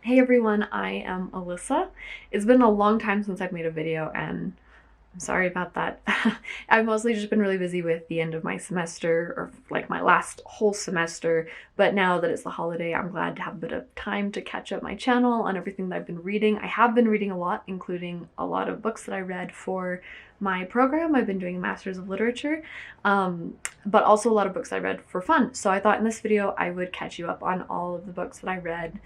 Hey everyone, I am Alyssa. It's been a long time since I've made a video and I'm sorry about that. I've mostly just been really busy with the end of my semester, or like my last whole semester, but now that it's the holiday, I'm glad to have a bit of time to catch up my channel on everything that I've been reading. I have been reading a lot, including a lot of books that I read for my program. I've been doing a Master's of Literature, but also a lot of books I read for fun. So I thought in this video I would catch you up on all of the books that I read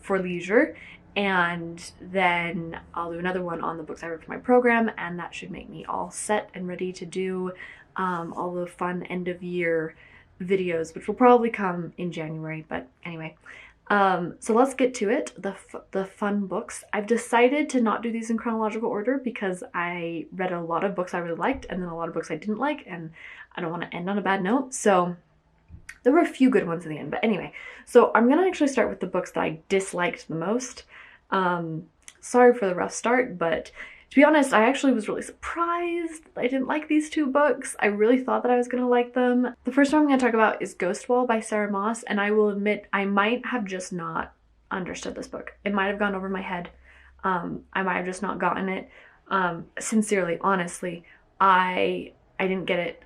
for leisure, and then I'll do another one on the books I read for my program, and that should make me all set and ready to do all the fun end of year videos, which will probably come in January. But anyway, so let's get to it. The fun books. I've decided to not do these in chronological order because I read a lot of books I really liked and then a lot of books I didn't like, and I don't want to end on a bad note. So there were a few good ones in the end, but anyway. So I'm gonna actually start with the books that I disliked the most. Sorry for the rough start, but to be honest, I actually was really surprised I didn't like these two books. I really thought that I was gonna like them. The first one I'm gonna talk about is Ghost Wall by Sarah Moss, and I will admit I might have just not understood this book. It might have gone over my head. I might have just not gotten it. Sincerely, honestly, I didn't get it.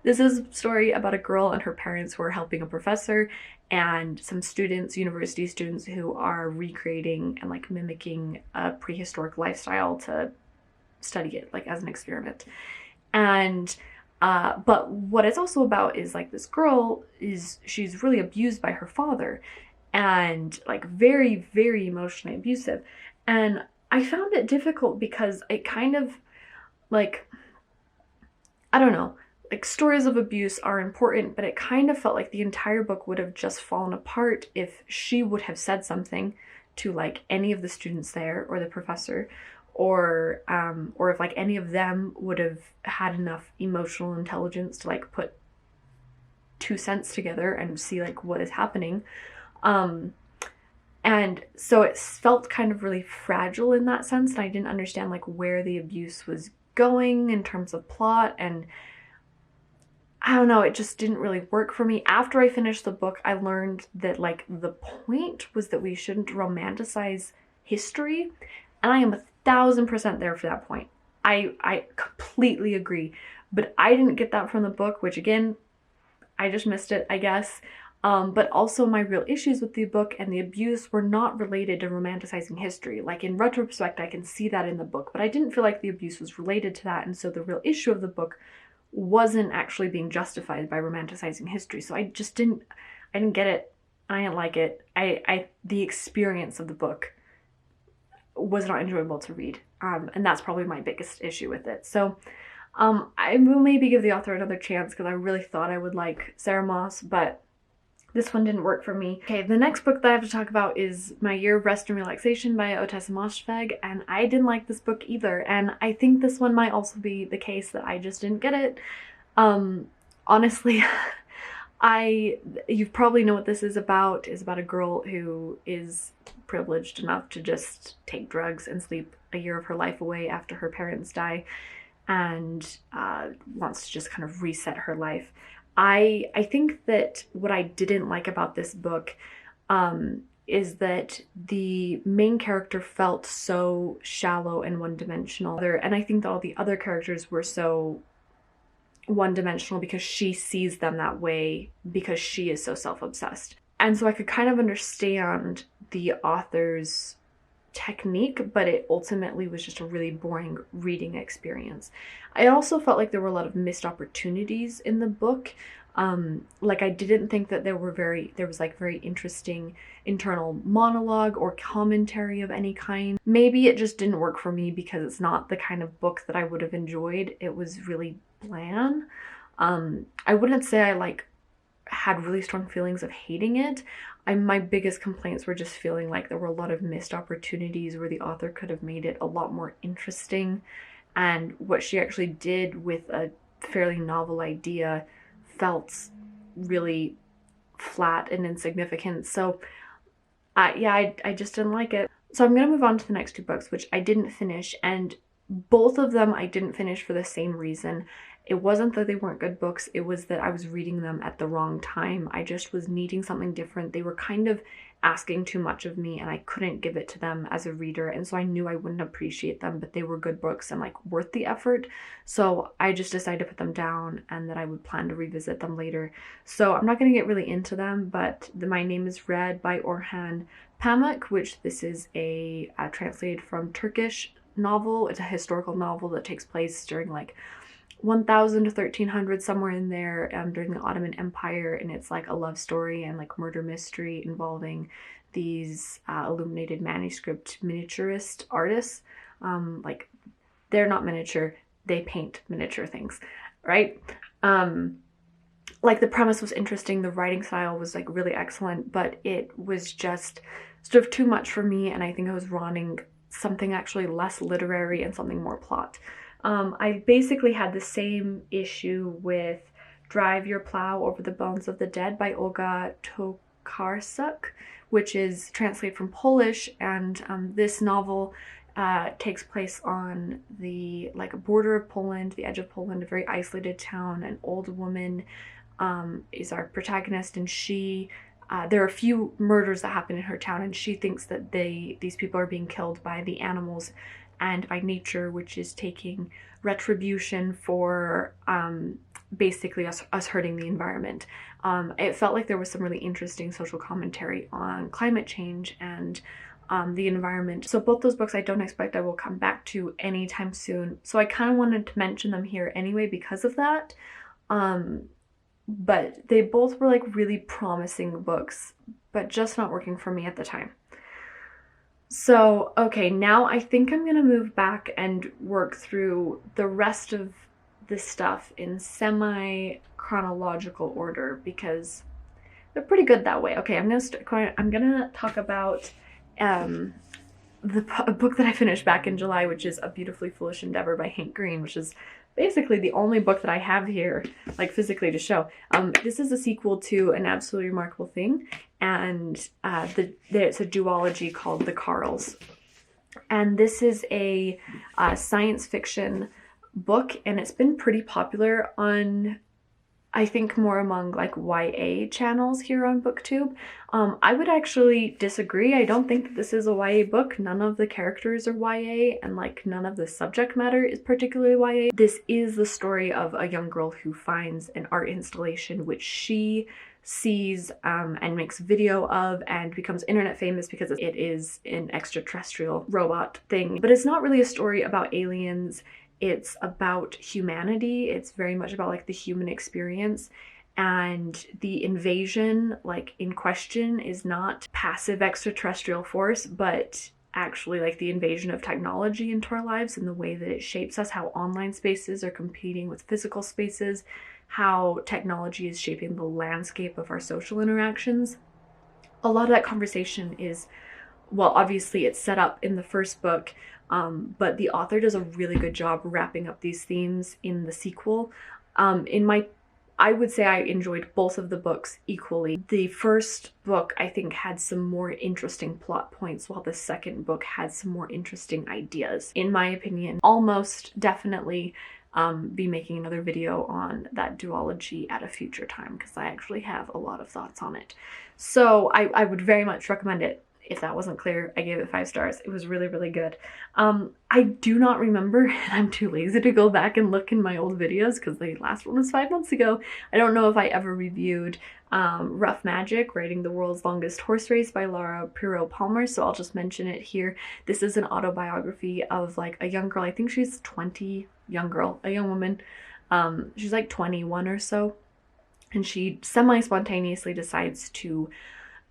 This is a story about a girl and her parents who are helping a professor and some students, university students, who are recreating and like mimicking a prehistoric lifestyle to study it like as an experiment. And but what it's also about is like this girl she's really abused by her father, and like very, very emotionally abusive. And I found it difficult because it kind of like, I don't know, like stories of abuse are important, but it kind of felt like the entire book would have just fallen apart if she would have said something to like any of the students there or the professor, or if like any of them would have had enough emotional intelligence to like put 2 cents together and see like what is happening. And so it felt kind of really fragile in that sense, and I didn't understand like where the abuse was going in terms of plot, and I don't know, it just didn't really work for me. After I finished the book, I learned that like the point was that we shouldn't romanticize history, and I am 1,000% there for that point. I completely agree, but I didn't get that from the book, which again, I just missed it, I guess. But also my real issues with the book and the abuse were not related to romanticizing history. Like in retrospect, I can see that in the book, but I didn't feel like the abuse was related to that, and so the real issue of the book wasn't actually being justified by romanticizing history. So I didn't get it. I didn't like it. The experience of the book was not enjoyable to read. And that's probably my biggest issue with it. So I will maybe give the author another chance because I really thought I would like Sarah Moss, but this one didn't work for me. Okay, the next book that I have to talk about is My Year of Rest and Relaxation by Ottessa Moshfegh, and I didn't like this book either, and I think this one might also be the case that I just didn't get it. Honestly, you probably know what this is about. It's about a girl who is privileged enough to just take drugs and sleep a year of her life away after her parents die, and wants to just kind of reset her life. I think that what I didn't like about this book is that the main character felt so shallow and one-dimensional, and I think that all the other characters were so one-dimensional because she sees them that way because she is so self-obsessed. And so I could kind of understand the author's technique, but it ultimately was just a really boring reading experience. I also felt like there were a lot of missed opportunities in the book. Like I didn't think that there was like very interesting internal monologue or commentary of any kind. Maybe it just didn't work for me because it's not the kind of book that I would have enjoyed. It was really bland. I wouldn't say I like had really strong feelings of hating it. My biggest complaints were just feeling like there were a lot of missed opportunities where the author could have made it a lot more interesting, and what she actually did with a fairly novel idea felt really flat and insignificant. So yeah, I just didn't like it. So I'm gonna move on to the next two books, which I didn't finish, and both of them I didn't finish for the same reason. It wasn't that they weren't good books, it was that I was reading them at the wrong time. I just was needing something different. They were kind of asking too much of me and I couldn't give it to them as a reader, and so I knew I wouldn't appreciate them, but they were good books and like worth the effort. So I just decided to put them down and that I would plan to revisit them later. So I'm not going to get really into them, but My Name is Red by Orhan Pamuk, which this is a translated from Turkish novel. It's a historical novel that takes place during like 1000 to 1300, somewhere in there, during the Ottoman Empire, and it's like a love story and like murder mystery involving these illuminated manuscript miniaturist artists. Like, they're not miniature, they paint miniature things, right? Like, the premise was interesting, the writing style was like really excellent, but it was just sort of too much for me, and I think I was wanting something actually less literary and something more plot. I basically had the same issue with Drive Your Plow Over the Bones of the Dead by Olga Tokarczuk, which is translated from Polish, and this novel takes place on the border of Poland, the edge of Poland, a very isolated town. An old woman is our protagonist, and she there are a few murders that happen in her town, and she thinks that these people are being killed by the animals and by nature, which is taking retribution for basically us hurting the environment. It felt like there was some really interesting social commentary on climate change and the environment. So both those books I don't expect I will come back to anytime soon. So I kind of wanted to mention them here anyway because of that. But they both were like really promising books, but just not working for me at the time. So, okay, now I think I'm gonna move back and work through the rest of this stuff in semi-chronological order because they're pretty good that way. Okay, I'm gonna talk about a book that I finished back in July, which is A Beautifully Foolish Endeavor by Hank Green, which is basically the only book that I have here, like physically to show. This is a sequel to An Absolutely Remarkable Thing, and it's a duology called The Carls. And this is a science fiction book, and it's been pretty popular on, I think, more among like YA channels here on BookTube. I would actually disagree. I don't think that this is a YA book. None of the characters are YA, and like none of the subject matter is particularly YA. This is the story of a young girl who finds an art installation which she sees and makes video of and becomes internet famous because it is an extraterrestrial robot thing. But it's not really a story about aliens. It's about humanity. It's very much about like the human experience, and the invasion like in question is not passive extraterrestrial force, but actually like the invasion of technology into our lives and the way that it shapes us, how online spaces are competing with physical spaces, how technology is shaping the landscape of our social interactions. A lot of that conversation is, well, obviously it's set up in the first book, but the author does a really good job wrapping up these themes in the sequel. I would say I enjoyed both of the books equally. The first book, I think, had some more interesting plot points, while the second book had some more interesting ideas. In my opinion, almost definitely be making another video on that duology at a future time, because I actually have a lot of thoughts on it. So I would very much recommend it. If that wasn't clear, I gave it 5 stars. It was really, really good. I do not remember, and I'm too lazy to go back and look in my old videos because the last one was 5 months ago. I don't know if I ever reviewed Rough Magic, Riding the World's Longest Horse Race by Lara Palmer, so I'll just mention it here. This is an autobiography of like a young girl. I think she's 20, a young woman. She's like 21 or so, and she semi-spontaneously decides to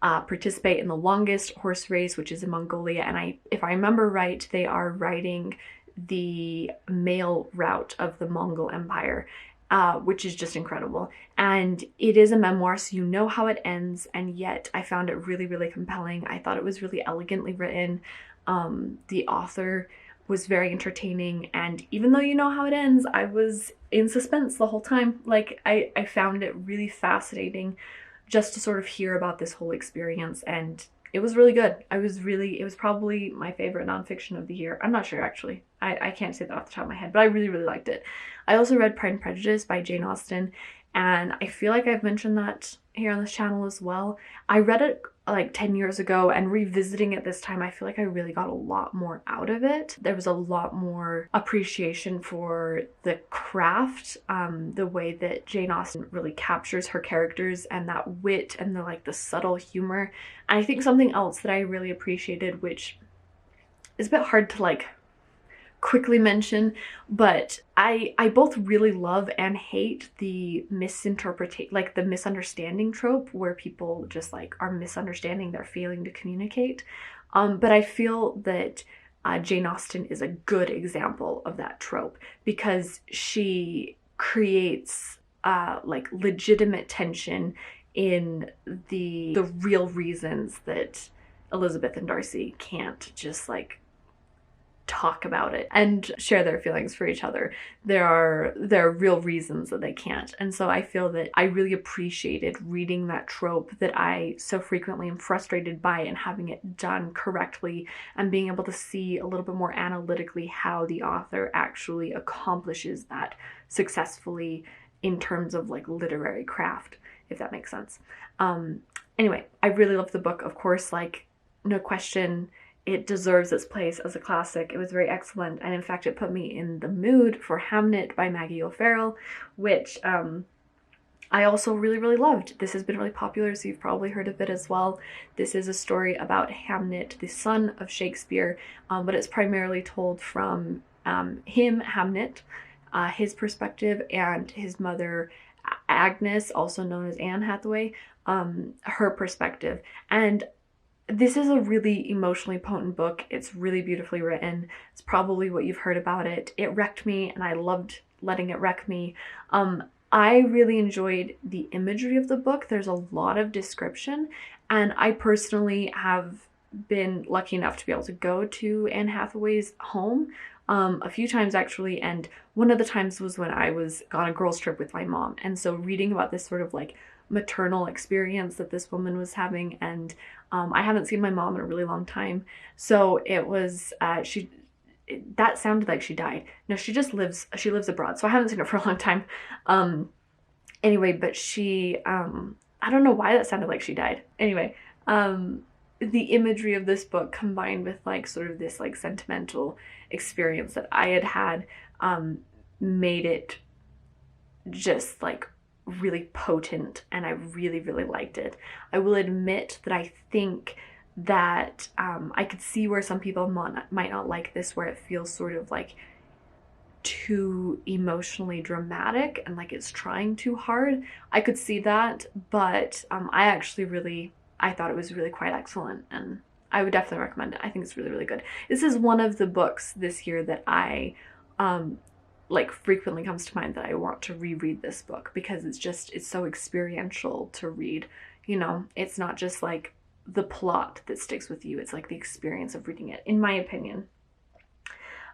participate in the longest horse race, which is in Mongolia, and if I remember right, they are riding the male route of the Mongol Empire, which is just incredible. And it is a memoir, so you know how it ends, and yet I found it really, really compelling. I thought it was really elegantly written. The author was very entertaining, and even though you know how it ends, I was in suspense the whole time. Like, I found it really fascinating just to sort of hear about this whole experience, and it was really good. It was probably my favorite nonfiction of the year. I'm not sure, actually. I can't say that off the top of my head, but I really, really liked it. I also read Pride and Prejudice by Jane Austen, and I feel like I've mentioned that here on this channel as well. I read it like 10 years ago, and revisiting it this time, I feel like I really got a lot more out of it. There was a lot more appreciation for the craft, the way that Jane Austen really captures her characters, and that wit and the subtle humor. And I think something else that I really appreciated, which is a bit hard to quickly mention, but I both really love and hate the the misunderstanding trope, where people just are misunderstanding, they're failing to communicate. But I feel that Jane Austen is a good example of that trope, because she creates legitimate tension in the real reasons that Elizabeth and Darcy can't just talk about it and share their feelings for each other. There are real reasons that they can't. And so I feel that I really appreciated reading that trope that I so frequently am frustrated by, and having it done correctly, and being able to see a little bit more analytically how the author actually accomplishes that successfully in terms of literary craft, if that makes sense. Anyway, I really love the book. Of course, no question, it deserves its place as a classic. It was very excellent, and in fact it put me in the mood for Hamnet by Maggie O'Farrell, which I also really loved. This has been really popular, so you've probably heard of it as well. This is a story about Hamnet, the son of Shakespeare, but it's primarily told from him, Hamnet, his perspective, and his mother, Agnes, also known as Anne Hathaway, her perspective. And this is a really emotionally potent book. It's really beautifully written. It's probably what you've heard about it. It wrecked me, and I loved letting it wreck me. I really enjoyed the imagery of the book. There's a lot of description, and I personally have been lucky enough to be able to go to Anne Hathaway's home a few times actually, and one of the times was when I was on a girls' trip with my mom. And so reading about this sort of maternal experience that this woman was having, and I haven't seen my mom in a really long time, so it was that sounded like she died. No, she lives abroad, so I haven't seen her for a long time. Anyway, but she I don't know why that sounded like she died. Anyway, the imagery of this book, combined with sort of this sentimental experience that I had made it just really potent, and I really liked it. I will admit that I think that I could see where some people might not like this, where it feels sort of too emotionally dramatic and it's trying too hard. I could see that, but I thought it was really quite excellent, and I would definitely recommend it. I think it's really good. This is one of the books this year that I frequently comes to mind, that I want to reread this book, because it's so experiential to read. It's not just the plot that sticks with you, it's the experience of reading it, in my opinion.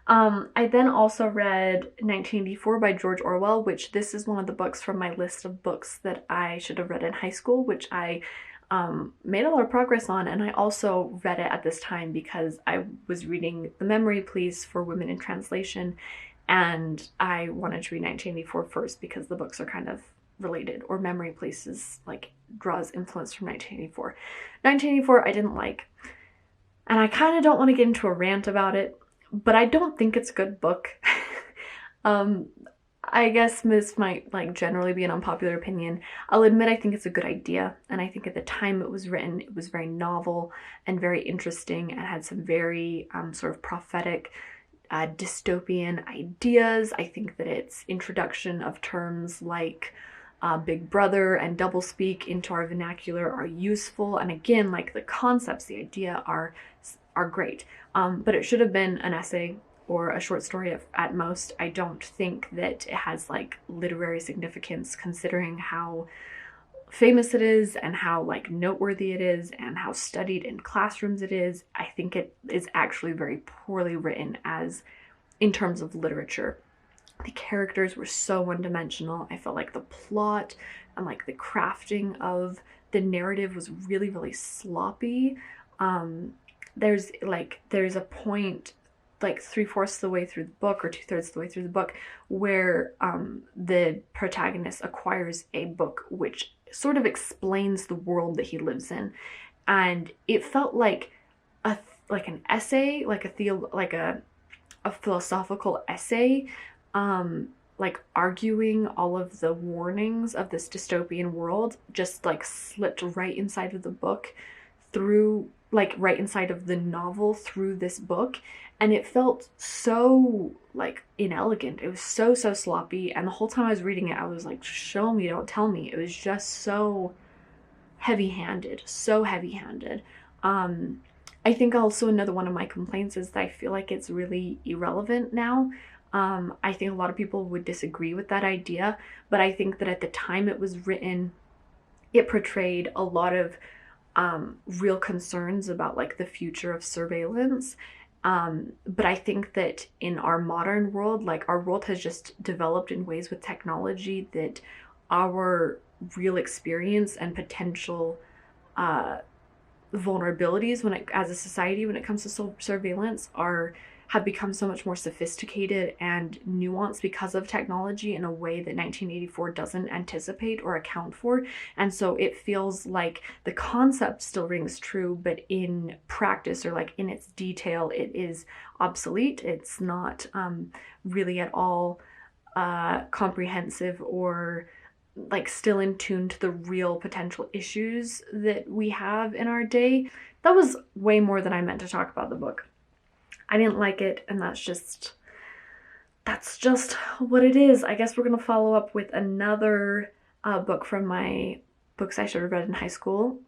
I then also read 1984 by George Orwell, which this is one of the books from my list of books that I should have read in high school, which I made a lot of progress on. And I also read it at this time because I was reading The Memory Police for Women in Translation, and I wanted to read 1984 first because the books are kind of related, or Memory Police is draws influence from 1984. 1984 I didn't like, and I kind of don't want to get into a rant about it, but I don't think it's a good book. I guess this might generally be an unpopular opinion. I'll admit I think it's a good idea, and I think at the time it was written, it was very novel and very interesting, and had some very sort of prophetic dystopian ideas. I think that its introduction of terms like Big Brother and doublespeak into our vernacular are useful, and again, the concepts, the idea are great. But it should have been an essay or a short story at most. I don't think that it has literary significance, considering how famous it is and how noteworthy it is and how studied in classrooms it is. I think it is actually very poorly written in terms of literature. The characters were so one-dimensional. I felt the plot and the crafting of the narrative was really sloppy. There's a point 3/4 of the way through the book, or 2/3 of the way through the book, where the protagonist acquires a book which sort of explains the world that he lives in. And it felt like an essay, like a philosophical essay, like arguing all of the warnings of this dystopian world, just like slipped right inside of the book, through like right inside of the novel through this book. And it felt so like inelegant. It was so sloppy, and the whole time I was reading it I was like, show me, don't tell me. It was just so heavy-handed, so heavy-handed. I think also another one of my complaints is that I feel like it's really irrelevant now. I think a lot of people would disagree with that idea, but I think that at the time it was written, it portrayed a lot of real concerns about like the future of surveillance. But I think that in our modern world, like our world has just developed in ways with technology that our real experience and potential vulnerabilities as a society when it comes to surveillance have become so much more sophisticated and nuanced because of technology in a way that 1984 doesn't anticipate or account for. And so it feels like the concept still rings true, but in practice, or like in its detail, it is obsolete. It's not really at all comprehensive or like still in tune to the real potential issues that we have in our day. That was way more than I meant to talk about the book. I didn't like it, and that's just what it is. I guess we're gonna follow up with another book from my books I should have read in high school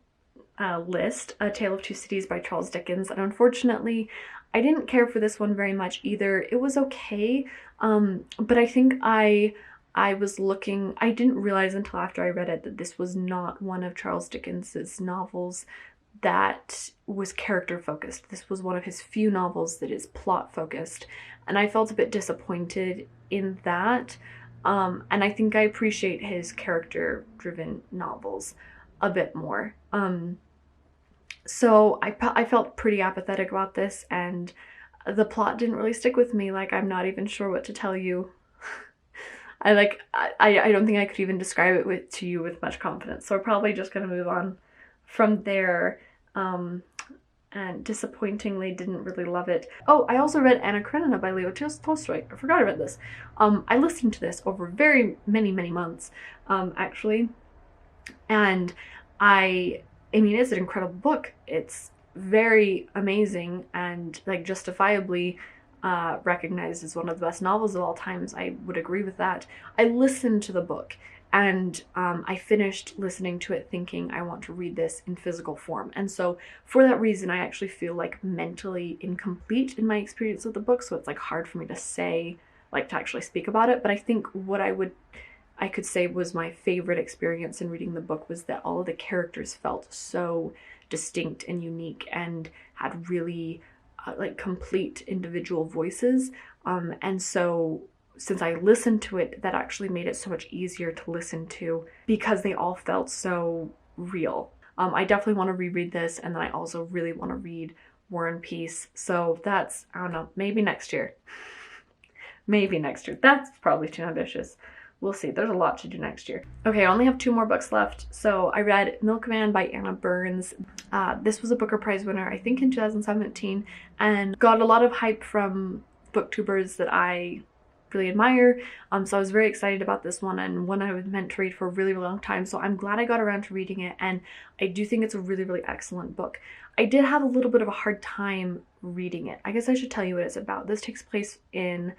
list, A Tale of Two Cities by Charles Dickens. And unfortunately, I didn't care for this one very much either. It was okay, but I think I was looking, I didn't realize until after I read it that this was not one of Charles Dickens's novels that was character focused. This was one of his few novels that is plot focused, and I felt a bit disappointed in that. And I think I appreciate his character driven novels a bit more. So I felt pretty apathetic about this, and the plot didn't really stick with me. Like, I'm not even sure what to tell you. I don't think I could even describe it to you with much confidence. So we're probably just gonna move on from there. And disappointingly didn't really love it. Oh, I also read Anna Karenina by Leo Tolstoy. I forgot about this. I listened to this over very many months, actually. And I mean, it's an incredible book. It's very amazing and like justifiably recognized as one of the best novels of all times. I would agree with that. I listened to the book, and I finished listening to it thinking I want to read this in physical form. And so for that reason, I actually feel like mentally incomplete in my experience with the book. So it's like hard for me to say, like to actually speak about it. But I think what I could say was my favorite experience in reading the book was that all of the characters felt so distinct and unique and had really like complete individual voices. And so since I listened to it, that actually made it so much easier to listen to because they all felt so real. I definitely want to reread this, and then I also really want to read War and Peace. So that's, I don't know, maybe next year. Maybe next year. That's probably too ambitious. We'll see. There's a lot to do next year. Okay, I only have 2 more books left. So I read Milkman by Anna Burns. This was a Booker Prize winner, I think in 2017, and got a lot of hype from booktubers that I really admire. So I was very excited about this one, and one I was meant to read for a really long time. So I'm glad I got around to reading it, and I do think it's a really excellent book. I did have a little bit of a hard time reading it. I guess I should tell you what it's about. This takes place in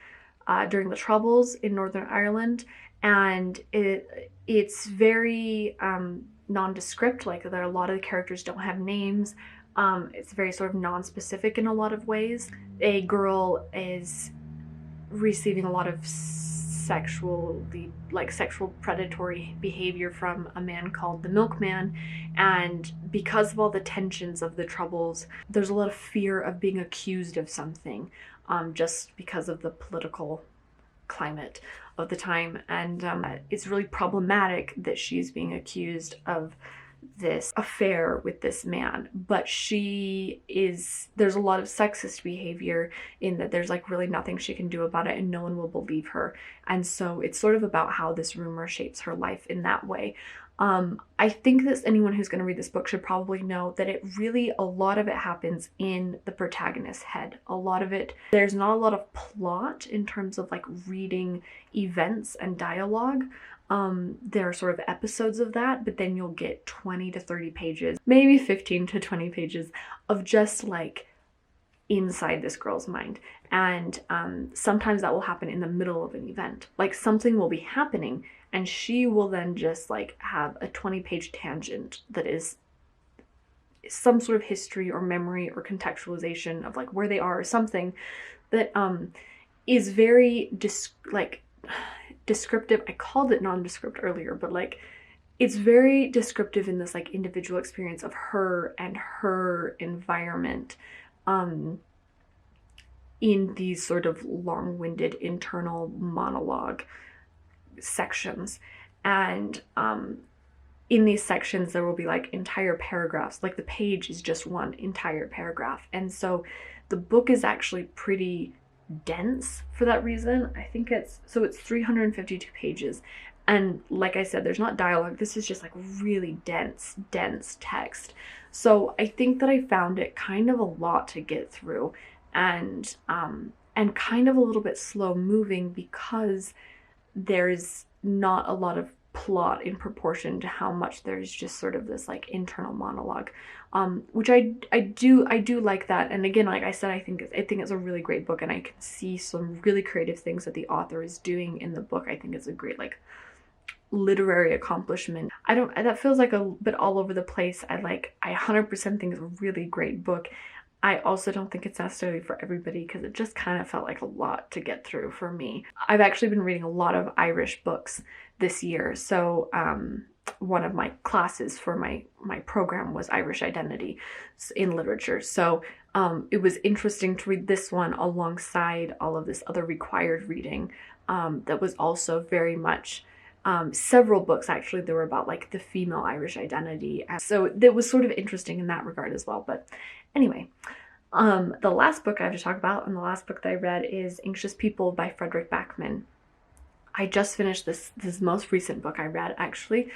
during the Troubles in Northern Ireland, and it's very nondescript. Like, there are a lot of the characters don't have names. It's very sort of non-specific in a lot of ways. A girl is receiving a lot of sexual predatory behavior from a man called the Milkman, and because of all the tensions of the Troubles, there's a lot of fear of being accused of something, just because of the political climate of the time. And it's really problematic that she's being accused of this affair with this man, but there's a lot of sexist behavior in that there's like really nothing she can do about it, and no one will believe her. And so it's sort of about how this rumor shapes her life in that way. I think that anyone who's going to read this book should probably know that a lot of it happens in the protagonist's head. A lot of it, there's not a lot of plot in terms of like reading events and dialogue. There are sort of episodes of that, but then you'll get 20 to 30 pages, maybe 15 to 20 pages of just like inside this girl's mind. And sometimes that will happen in the middle of an event. Like something will be happening and she will then just like have a 20-page tangent that is some sort of history or memory or contextualization of like where they are or something that is very descriptive. I called it nondescript earlier, but like it's very descriptive in this like individual experience of her and her environment in these sort of long-winded internal monologue sections. And in these sections there will be like entire paragraphs, like the page is just one entire paragraph, and so the book is actually pretty dense for that reason. I think it's 352 pages, and like I said, there's not dialogue. This is just like really dense text. So I think that I found it kind of a lot to get through, and kind of a little bit slow moving because there's not a lot of plot in proportion to how much there's just sort of this like internal monologue, which I do like that. And again, like I said, I think it's a really great book, and I can see some really creative things that the author is doing in the book. I think it's a great like literary accomplishment. That feels like a bit all over the place. I 100% think it's a really great book. I also don't think it's necessarily for everybody because it just kind of felt like a lot to get through for me. I've actually been reading a lot of Irish books this year. So one of my classes for my program was Irish identity in literature. So it was interesting to read this one alongside all of this other required reading that was also very much several books actually that were about like the female Irish identity. And so it was sort of interesting in that regard as well. But anyway, the last book I have to talk about and the last book that I read is Anxious People by Fredrik Backman. I just finished this most recent book I read actually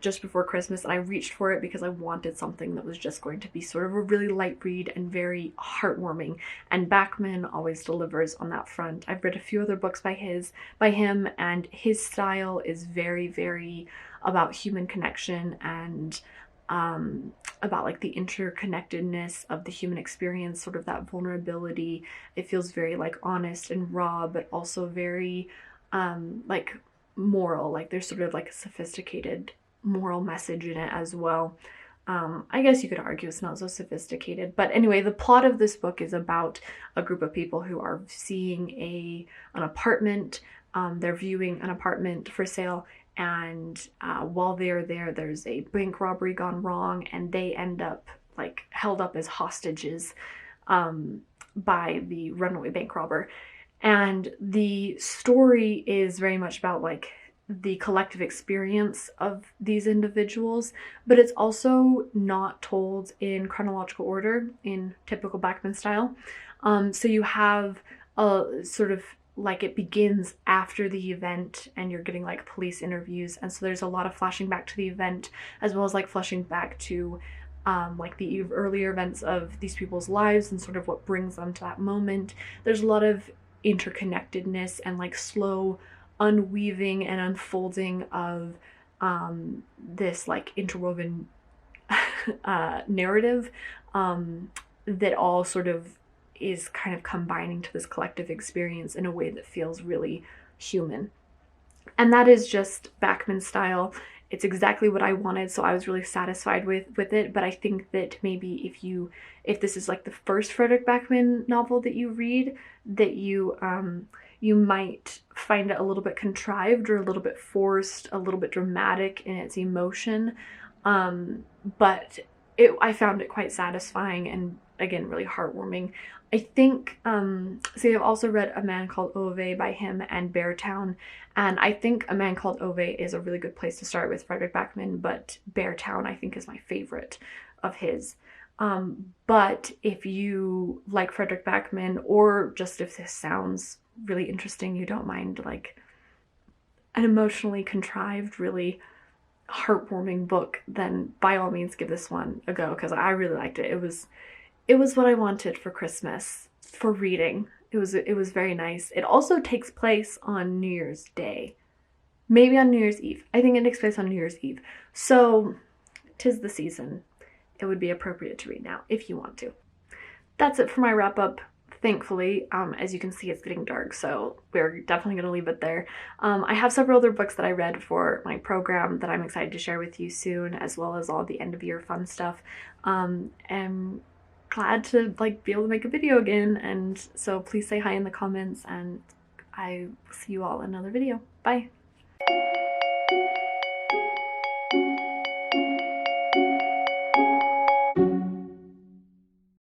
just before Christmas, and I reached for it because I wanted something that was just going to be sort of a really light read and very heartwarming, and Backman always delivers on that front. I've read a few other books by him, and his style is very, very about human connection and about like the interconnectedness of the human experience, sort of that vulnerability. It feels very like honest and raw, but also very like moral. Like there's sort of like a sophisticated moral message in it as well. I guess you could argue it's not so sophisticated, but anyway, the plot of this book is about a group of people who are seeing an apartment. They're viewing an apartment for sale, and while they're there, there's a bank robbery gone wrong, and they end up like held up as hostages by the runaway bank robber. And the story is very much about like the collective experience of these individuals, but it's also not told in chronological order in typical Backman style. So you have a sort of like it begins after the event and you're getting like police interviews, and so there's a lot of flashing back to the event as well as like flashing back to like the earlier events of these people's lives and sort of what brings them to that moment. There's a lot of interconnectedness and like slow unweaving and unfolding of this like interwoven narrative that all sort of is kind of combining to this collective experience in a way that feels really human. And that is just Backman style. It's exactly what I wanted, so I was really satisfied with it. But I think that maybe if this is like the first Fredrik Backman novel that you read, that you might find it a little bit contrived or a little bit forced, a little bit dramatic in its emotion. But I found it quite satisfying and again really heartwarming. I think I've also read A Man Called Ove by him and Beartown, and I think A Man Called Ove is a really good place to start with Fredrik Backman, but Beartown I think is my favorite of his. But if you like Fredrik Backman, or just if this sounds really interesting, you don't mind like an emotionally contrived, really heartwarming book, then by all means give this one a go, because I really liked it. It was what I wanted for Christmas for reading. It was very nice. It also takes place on New Year's Day. Maybe on New Year's Eve. I think it takes place on New Year's Eve. So 'tis the season. It would be appropriate to read now if you want to. That's it for my wrap up. Thankfully, as you can see, it's getting dark, so we're definitely going to leave it there. I have several other books that I read for my program that I'm excited to share with you soon, as well as all the end of year fun stuff. And glad to be able to make a video again, and so please say hi in the comments, and I will see you all in another video. Bye!